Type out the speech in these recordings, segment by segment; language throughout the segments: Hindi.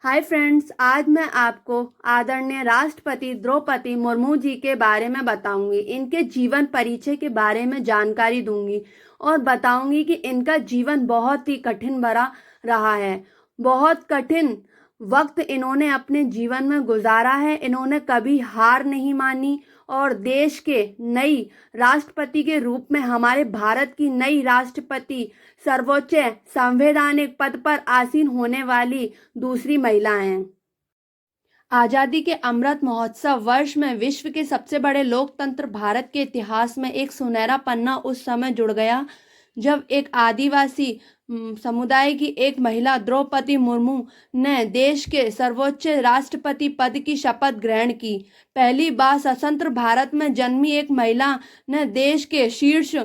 हाय फ्रेंड्स, आज मैं आपको आदरणीय राष्ट्रपति द्रौपदी मुर्मू जी के बारे में बताऊंगी। इनके जीवन परिचय के बारे में जानकारी दूंगी और बताऊंगी कि इनका जीवन बहुत ही कठिन भरा रहा है। बहुत कठिन वक्त इन्होंने अपने जीवन में गुजारा है। इन्होंने कभी हार नहीं मानी और देश के नई राष्ट्रपति के रूप में हमारे भारत की नई राष्ट्रपति सर्वोच्च संवैधानिक पद पर आसीन होने वाली दूसरी महिला हैं। आजादी के अमृत महोत्सव वर्ष में विश्व के सबसे बड़े लोकतंत्र भारत के इतिहास में एक सुनहरा पन्ना उस समय जुड़ गया जब एक आदिवासी समुदाय की एक महिला द्रौपदी मुर्मू ने देश के सर्वोच्च राष्ट्रपति पद की शपथ ग्रहण की। पहली बार स्वतंत्र भारत में जन्मी एक महिला ने देश के शीर्ष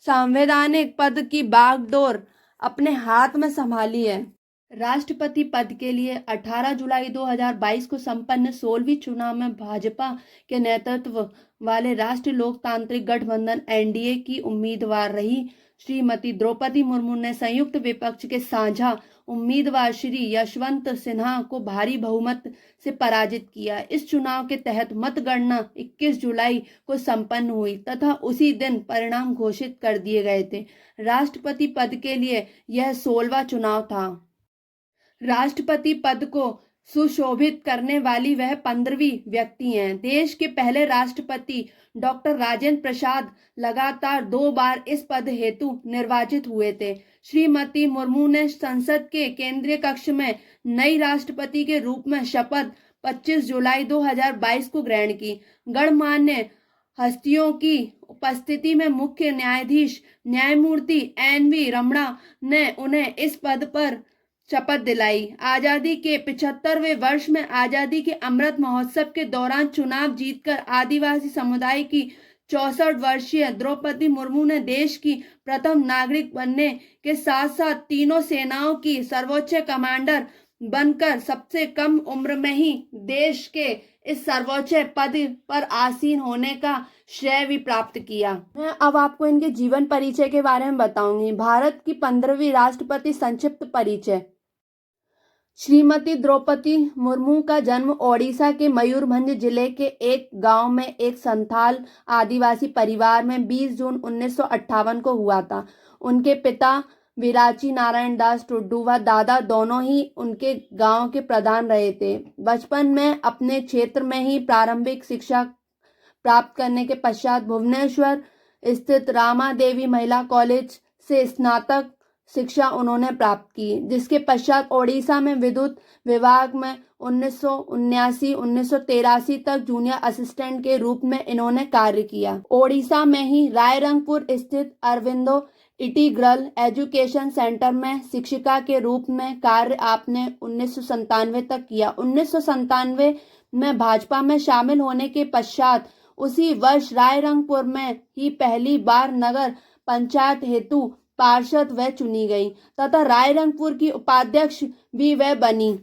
संवैधानिक पद की बागडोर अपने हाथ में संभाली है। राष्ट्रपति पद के लिए 18 जुलाई 2022 को संपन्न 16वीं चुनाव में भाजपा के नेतृत्व वाले राष्ट्रीय लोकतांत्रिक गठबंधन एनडीए की उम्मीदवार रही श्रीमती द्रौपदी मुर्मू ने संयुक्त विपक्ष के साझा उम्मीदवार श्री यशवंत सिन्हा को भारी बहुमत से पराजित किया। इस चुनाव के तहत मतगणना 21 जुलाई को संपन्न हुई तथा उसी दिन परिणाम घोषित कर दिए गए थे। राष्ट्रपति पद के लिए यह 16वां चुनाव था। राष्ट्रपति पद को सुशोभित करने वाली वह 15वीं व्यक्ति हैं। देश के पहले राष्ट्रपति डॉक्टर राजेंद्र प्रसाद लगातार 2 बार इस पद हेतु निर्वाचित हुए थे। श्रीमती मुर्मू ने संसद के केंद्रीय कक्ष में नई राष्ट्रपति के रूप में शपथ 25 जुलाई 2022 को ग्रहण की। गणमान्य हस्तियों की उपस्थिति में मुख्य न्यायाधीश न्यायमूर्ति एन.वी. रमणा ने उन्हें इस पद पर शपथ दिलाई। आजादी के 75वें वर्ष में आजादी के अमृत महोत्सव के दौरान चुनाव जीतकर आदिवासी समुदाय की 64 वर्षीय द्रौपदी मुर्मू ने देश की प्रथम नागरिक बनने के साथ साथ तीनों सेनाओं की सर्वोच्च कमांडर बनकर सबसे कम उम्र में ही देश के इस सर्वोच्च पद पर आसीन होने का श्रेय भी प्राप्त किया। मैं अब आपको इनके जीवन परिचय के बारे में बताऊंगी। भारत की 15वीं राष्ट्रपति संक्षिप्त परिचय। श्रीमती द्रौपदी मुर्मू का जन्म ओडिशा के मयूरभंज जिले के एक गांव में एक संथाल आदिवासी परिवार में 20 जून 1958 को हुआ था। उनके पिता विराची नारायण दास टुड्डू व दादा दोनों ही उनके गांव के प्रधान रहे थे। बचपन में अपने क्षेत्र में ही प्रारंभिक शिक्षा प्राप्त करने के पश्चात भुवनेश्वर स्थित रामा देवी महिला कॉलेज से स्नातक शिक्षा उन्होंने प्राप्त की, जिसके पश्चात ओडिशा में विद्युत विभाग में 1979-1983 तक जूनियर असिस्टेंट के रूप में इन्होंने कार्य किया। ओडिशा में ही रायरंगपुर स्थित अरविंदो इंटीग्रल एजुकेशन सेंटर में शिक्षिका के रूप में कार्य आपने 1997 तक किया। 1997 में भाजपा में शामिल होने के पश्चात उसी वर्ष रायरंगपुर में ही पहली बार नगर पंचायत हेतु पार्षद वह चुनी गई तथा रायरंगपुर की उपाध्यक्ष भी वह बनी।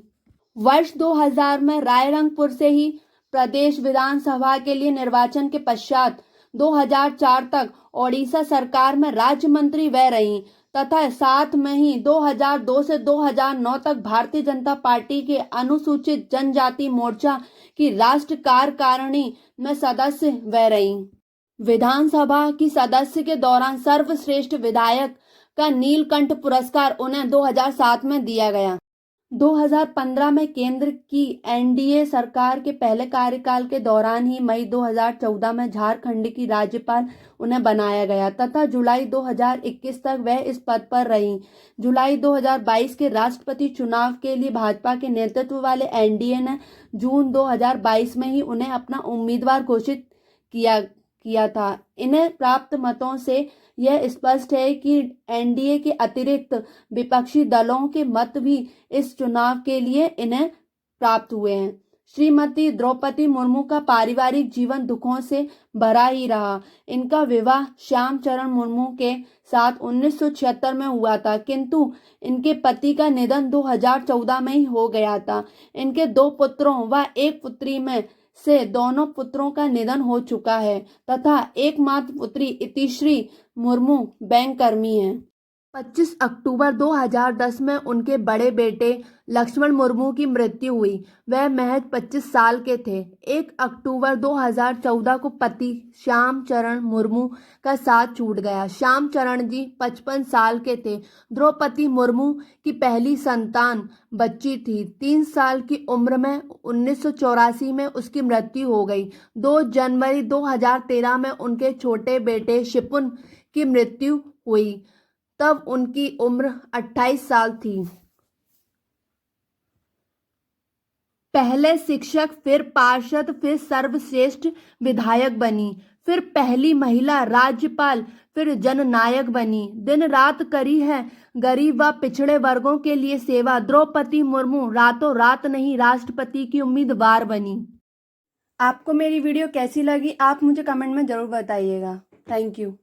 वर्ष 2000 में रायरंगपुर से ही प्रदेश विधानसभा के लिए निर्वाचन के पश्चात 2004 तक ओडिशा सरकार में राज्य मंत्री वह रही तथा साथ में ही 2002 से 2009 तक भारतीय जनता पार्टी के अनुसूचित जनजाति मोर्चा की राष्ट्रीय कार्यकारिणी में सदस्य वह रही। विधानसभा की सदस्य के दौरान सर्वश्रेष्ठ विधायक का नीलकंठ पुरस्कार उन्हें 2007 में दिया गया। 2015 में केंद्र की एनडीए सरकार के पहले कार्यकाल के दौरान ही मई 2014 में झारखंड की राज्यपाल उन्हें बनाया गया तथा जुलाई 2021 तक वह इस पद पर रहीं। जुलाई 2022 के राष्ट्रपति चुनाव के लिए भाजपा के नेतृत्व वाले एनडीए ने जून 2022 में ही उन्हें अपना उम्मीदवार घोषित किया था। इन्हें प्राप्त मतों से यह स्पष्ट है कि एनडीए के अतिरिक्त विपक्षी दलों के मत भी इस चुनाव के लिए इन्हें प्राप्त हुए हैं। श्रीमती द्रौपदी मुर्मू का पारिवारिक जीवन दुखों से भरा ही रहा। इनका विवाह श्याम चरण मुर्मू के साथ 1976 में हुआ था, किंतु इनके पति का निधन 2014 में ही हो गया था। इनके 2 पुत्रों व 1 पुत्री में से दोनों पुत्रों का निधन हो चुका है तथा एकमात्र पुत्री इतिश्री मुर्मू बैंक कर्मी है। 25 अक्टूबर 2010 में उनके बड़े बेटे लक्ष्मण मुर्मू की मृत्यु हुई। वह महज 25 साल के थे। 1 अक्टूबर 2014 को पति श्याम चरण मुर्मू का साथ छूट गया। श्याम चरण जी 55 साल के थे। द्रौपदी मुर्मू की पहली संतान बच्ची थी। 3 साल की उम्र में 1984 में उसकी मृत्यु हो गई। 2 जनवरी 2013 में उनके छोटे बेटे शिपुन की मृत्यु हुई। तब उनकी उम्र 28 साल थी। पहले शिक्षक, फिर पार्षद, फिर सर्वश्रेष्ठ विधायक बनी, फिर पहली महिला राज्यपाल, फिर जननायक बनी। दिन रात करी है गरीब व पिछड़े वर्गों के लिए सेवा। द्रौपदी मुर्मू रातों रात नहीं, राष्ट्रपति की उम्मीदवार बनी। आपको मेरी वीडियो कैसी लगी, आप मुझे कमेंट में ज़रूर बताइएगा। Thank you.